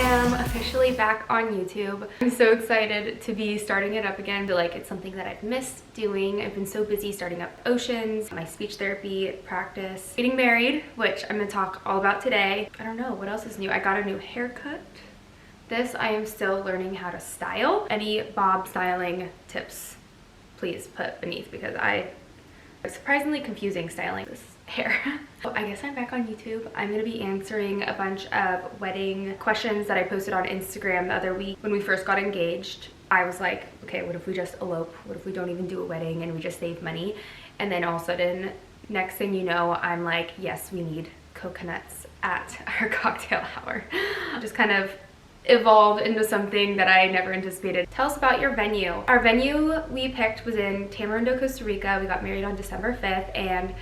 am officially back on YouTube. I'm so excited to be starting it up again. I feel like it's something that I've missed doing. I've been so busy starting up Oceans, my speech therapy practice, getting married, which I'm gonna talk all about today. I don't know, what else is new? I got a new haircut. This I am still learning how to style. Any bob styling tips, please put beneath, because it's surprisingly confusing styling this hair. So I guess I'm back on YouTube. I'm gonna be answering a bunch of wedding questions that I posted on Instagram the other week. When we first got engaged, I was like, okay, what if we just elope? What if we don't even do a wedding and we just save money? And then all of a sudden, next thing you know, I'm like, yes, we need coconuts at our cocktail hour. Just kind of evolved into something that I never anticipated. Tell us about your venue. Our venue we picked was in Tamarindo, Costa Rica. We got married on December 5th, and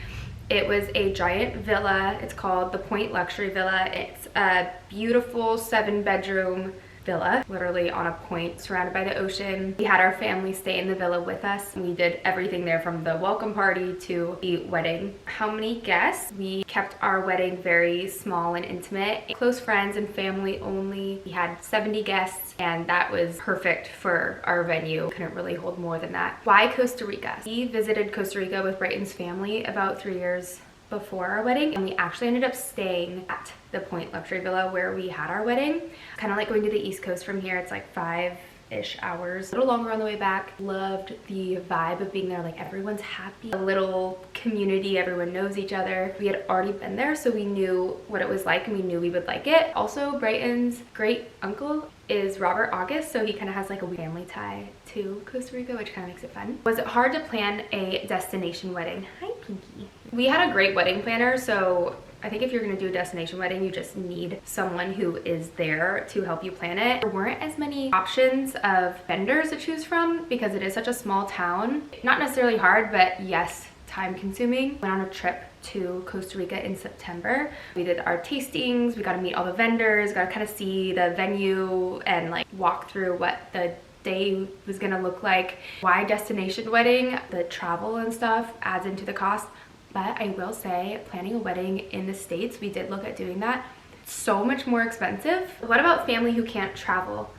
it was a giant villa. It's called the Point Luxury Villa. It's a beautiful 7-bedroom villa, literally on a point surrounded by the ocean. We had our family stay in the villa with us. We did everything there, from the welcome party to the wedding. How many guests? We kept our wedding very small and intimate. Close friends and family only. We had 70 guests, and that was perfect for our venue. Couldn't really hold more than that. Why Costa Rica? We visited Costa Rica with Brighton's family about 3 years before our wedding, and we actually ended up staying at the Point Luxury Villa where we had our wedding. Kind of like going to the East Coast from here. It's like 5-ish hours, a little longer on the way back. Loved the vibe of being there. Like, everyone's happy, a little community, everyone knows each other. We had already been there, so we knew what it was like, and we knew we would like it. Also, Brighton's great uncle is Robert August, so he kind of has like a family tie to Costa Rica, which kind of makes it fun. Was it hard to plan a destination wedding? Hi, Pinky. We had a great wedding planner, so I think if you're gonna do a destination wedding, you just need someone who is there to help you plan it. There weren't as many options of vendors to choose from because it is such a small town. Not necessarily hard, but yes, time consuming. Went on a trip to Costa Rica in September. We did our tastings, we got to meet all the vendors, got to kind of see the venue and like walk through what the day was gonna look like. Why destination wedding? The travel and stuff adds into the cost. But I will say, planning a wedding in the States, we did look at doing that. It's so much more expensive. What about family who can't travel?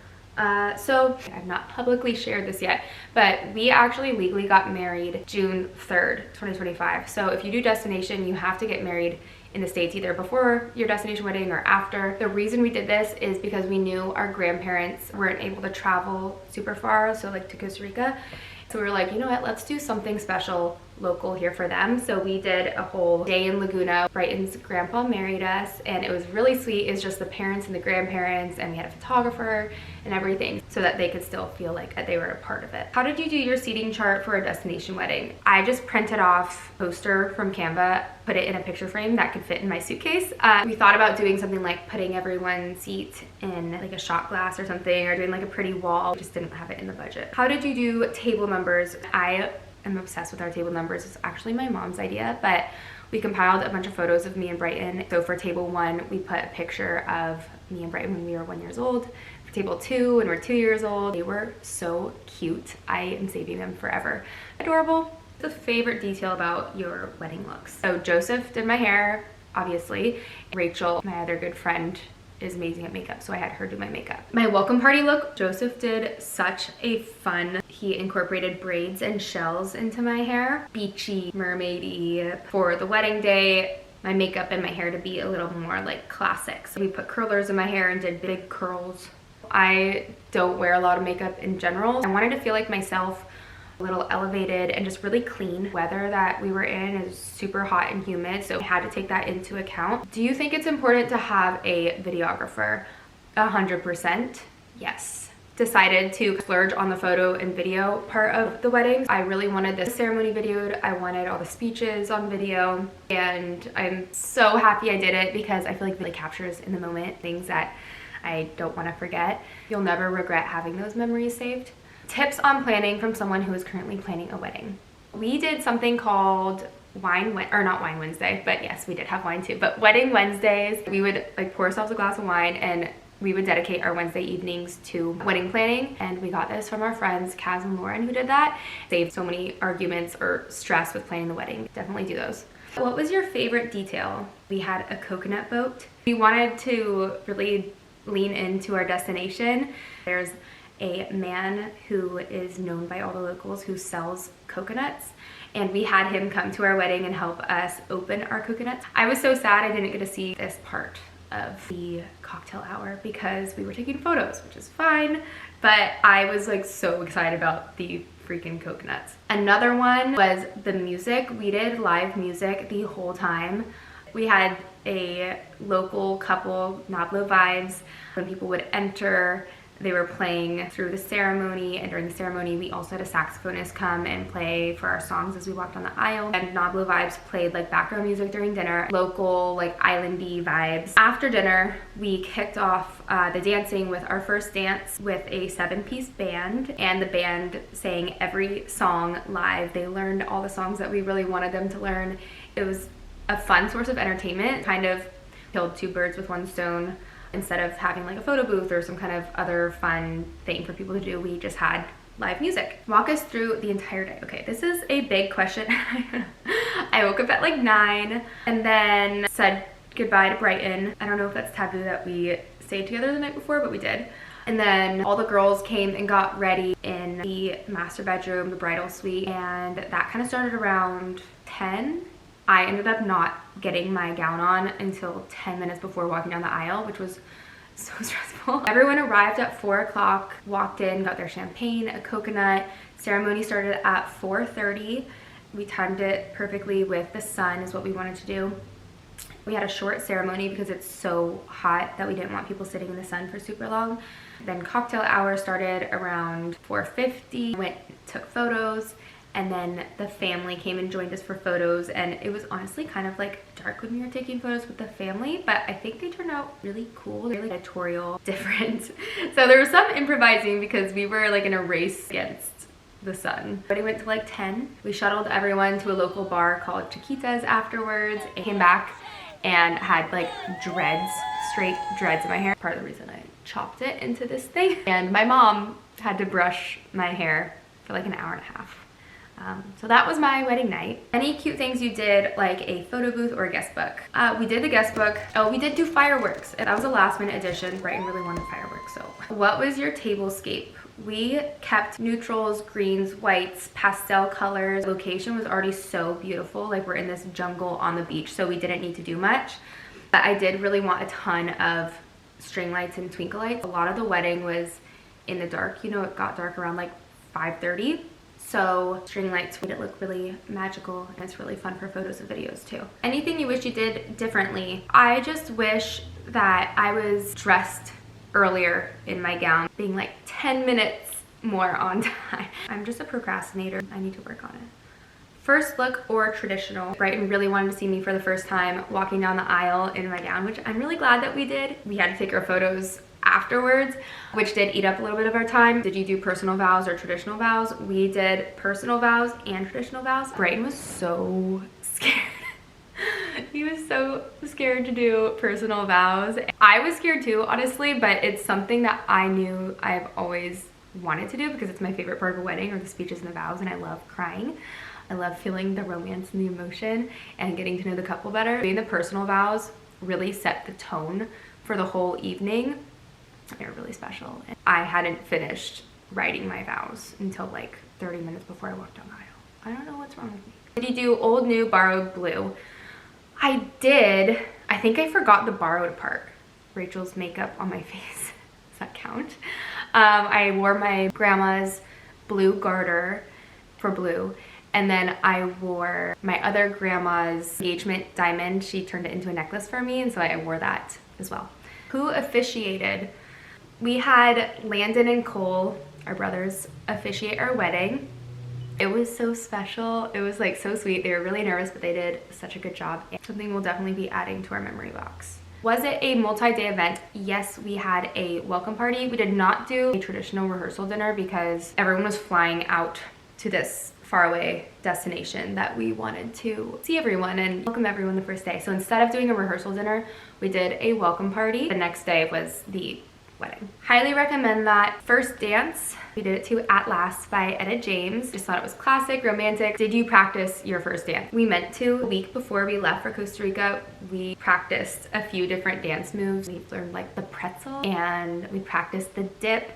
So I've not publicly shared this yet, but we actually legally got married June 3rd, 2025. So if you do destination, you have to get married in the States either before your destination wedding or after. The reason we did this is because we knew our grandparents weren't able to travel super far, so like to Costa Rica. So we were like, you know what, let's do something special local here for them. So we did a whole day in Laguna. Brighton's grandpa married us, and it was really sweet. It's just the parents and the grandparents, and we had a photographer and everything so that they could still feel like they were a part of it. How did you do your seating chart for a destination wedding? I just printed off a poster from Canva, put it in a picture frame that could fit in my suitcase. We thought about doing something like putting everyone's seat in like a shot glass or something, or doing like a pretty wall. We just didn't have it in the budget. How did you do table numbers? I'm obsessed with our table numbers. It's actually my mom's idea, but we compiled a bunch of photos of me and Brighton. So for table 1, we put a picture of me and Brighton when we were 1 year old. For table 2, when we're 2 years old. They were so cute. I am saving them forever. Adorable. The favorite detail about your wedding looks. So Joseph did my hair, obviously. Rachael, my other good friend, is amazing at makeup, so I had her do my makeup. My welcome party look, Joseph did such a fun, he incorporated braids and shells into my hair. Beachy, mermaidy. For the wedding day, my makeup and my hair to be a little more like classic. So we put curlers in my hair and did big curls. I don't wear a lot of makeup in general. I wanted to feel like myself, a little elevated and just really clean. Weather that we were in is super hot and humid, so I had to take that into account. Do you think it's important to have a videographer? 100%, yes. Decided to splurge on the photo and video part of the wedding. I really wanted the ceremony videoed. I wanted all the speeches on video, and I'm so happy I did it because I feel like it really captures in the moment things that I don't want to forget. You'll never regret having those memories saved. Tips on planning from someone who is currently planning a wedding. We did something called not Wine Wednesday, but yes, we did have wine too, but Wedding Wednesdays. We would like pour ourselves a glass of wine and we would dedicate our Wednesday evenings to wedding planning. And we got this from our friends, Kaz and Lauren, who did that. Saved so many arguments or stress with planning the wedding. Definitely do those. What was your favorite detail? We had a coconut boat. We wanted to really lean into our destination. There's a man who is known by all the locals who sells coconuts, and we had him come to our wedding and help us open our coconuts. I was so sad I didn't get to see this part of the cocktail hour because we were taking photos, which is fine, but I was like so excited about the freaking coconuts. Another one was the music. We did live music the whole time. We had a local couple, Nablo vibes. When people would enter, they were playing through the ceremony, and during the ceremony we also had a saxophonist come and play for our songs as we walked on the aisle. And Nablo vibes played like background music during dinner, local like islandy vibes. After dinner we kicked off the dancing with our first dance with a 7-piece band, and the band sang every song live. They learned all the songs that we really wanted them to learn. It was a fun source of entertainment, kind of killed 2 birds with 1 stone. Instead of having like a photo booth or some kind of other fun thing for people to do, we just had live music. Walk us through the entire day. Okay, this is a big question. I woke up at like 9 and then said goodbye to Brighton. I don't know if that's taboo that we stayed together the night before, but we did. And then all the girls came and got ready in the master bedroom, the bridal suite, and that kind of started around 10. I ended up not getting my gown on until 10 minutes before walking down the aisle, which was so stressful. Everyone arrived at 4 o'clock, walked in, got their champagne, a coconut. Ceremony started at 4:30. We timed it perfectly with the sun is what we wanted to do. We had a short ceremony because it's so hot that we didn't want people sitting in the sun for super long. Then cocktail hour started around 4:50. Went, took photos. And then the family came and joined us for photos, and it was honestly kind of like dark when we were taking photos with the family, but I think they turned out really cool, really editorial, different. So there was some improvising because we were like in a race against the sun. But it went to like 10. We shuttled everyone to a local bar called Chiquitas afterwards. I came back and had like dreads, straight dreads in my hair. Part of the reason I chopped it into this thing. And my mom had to brush my hair for like an hour and a half. So that was my wedding night. Any cute things you did, like a photo booth or a guest book? We did the guest book. Oh, we did do fireworks. That was a last minute addition. Brighton really wanted fireworks, so. What was your tablescape? We kept neutrals, greens, whites, pastel colors. The location was already so beautiful. Like we're in this jungle on the beach, so we didn't need to do much. But I did really want a ton of string lights and twinkle lights. A lot of the wedding was in the dark. You know, it got dark around like 5:30. So string lights made it look really magical, and it's really fun for photos and videos too. Anything you wish you did differently? I just wish that I was dressed earlier in my gown, being like 10 minutes more on time. I'm just a procrastinator. I need to work on it. First look or traditional? Brighton really wanted to see me for the first time walking down the aisle in my gown, which I'm really glad that we did. We had to take our photos afterwards, which did eat up a little bit of our time. Did you do personal vows or traditional vows? We did personal vows and traditional vows. Brighton was so scared. He was so scared to do personal vows. I was scared too, honestly, but it's something that I knew I've always wanted to do because it's my favorite part of a wedding, or the speeches and the vows, and I love crying. I love feeling the romance and the emotion and getting to know the couple better. Doing the personal vows really set the tone for the whole evening. They're really special. I hadn't finished writing my vows until like 30 minutes before I walked down the aisle. I don't know what's wrong with me. Did you do old, new, borrowed, blue? I did. I think I forgot the borrowed part. Rachel's makeup on my face. Does that count? I wore my grandma's blue garter for blue. And then I wore my other grandma's engagement diamond. She turned it into a necklace for me, and so I wore that as well. Who officiated? We had Landon and Cole, our brothers, officiate our wedding. It was so special. It was like so sweet. They were really nervous, but they did such a good job. Something we'll definitely be adding to our memory box. Was it a multi-day event? Yes, we had a welcome party. We did not do a traditional rehearsal dinner because everyone was flying out to this faraway destination that we wanted to see everyone and welcome everyone the first day. So instead of doing a rehearsal dinner, we did a welcome party. The next day was the wedding. Highly recommend that. First dance, we did it to At Last by Etta James. Just thought it was classic, romantic. Did you practice your first dance? We meant to. A week before we left for Costa Rica, we practiced a few different dance moves. We learned like the pretzel and we practiced the dip,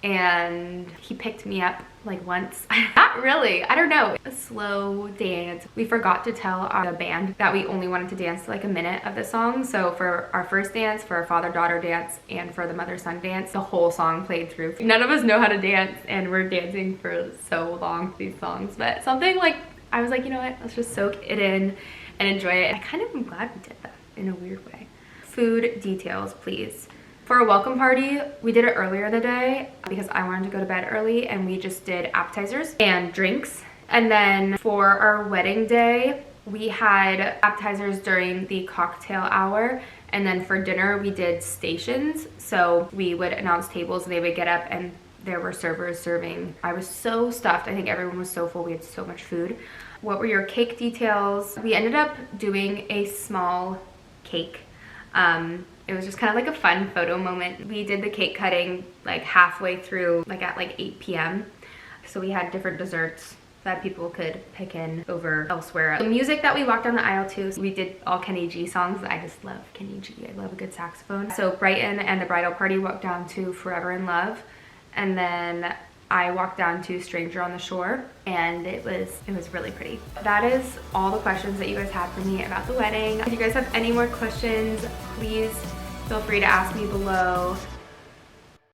and he picked me up like once. Not really, I don't know. A slow dance. We forgot to tell the band that we only wanted to dance like a minute of the song. So for our first dance, for our father-daughter dance, and for the mother-son dance, the whole song played through. None of us know how to dance, and we're dancing for so long to these songs. But something like, I was like, you know what, let's just soak it in and enjoy it. I kind of am glad we did that in a weird way. Food details, please. For a welcome party, we did it earlier in the day because I wanted to go to bed early, and we just did appetizers and drinks. And then for our wedding day, we had appetizers during the cocktail hour, and then for dinner we did stations. So we would announce tables and they would get up and there were servers serving. I was so stuffed. I think everyone was so full. We had so much food. What were your cake details? We ended up doing a small cake. It was just kind of like a fun photo moment. We did the cake cutting like halfway through, like at like 8 p.m. So we had different desserts that people could pick in over elsewhere. The music that we walked down the aisle to, we did all Kenny G songs. I just love Kenny G. I love a good saxophone. So Brighton and the bridal party walked down to Forever in Love. And then I walked down to Stranger on the Shore, and it was really pretty. That is all the questions that you guys had for me about the wedding. If you guys have any more questions, please feel free to ask me below.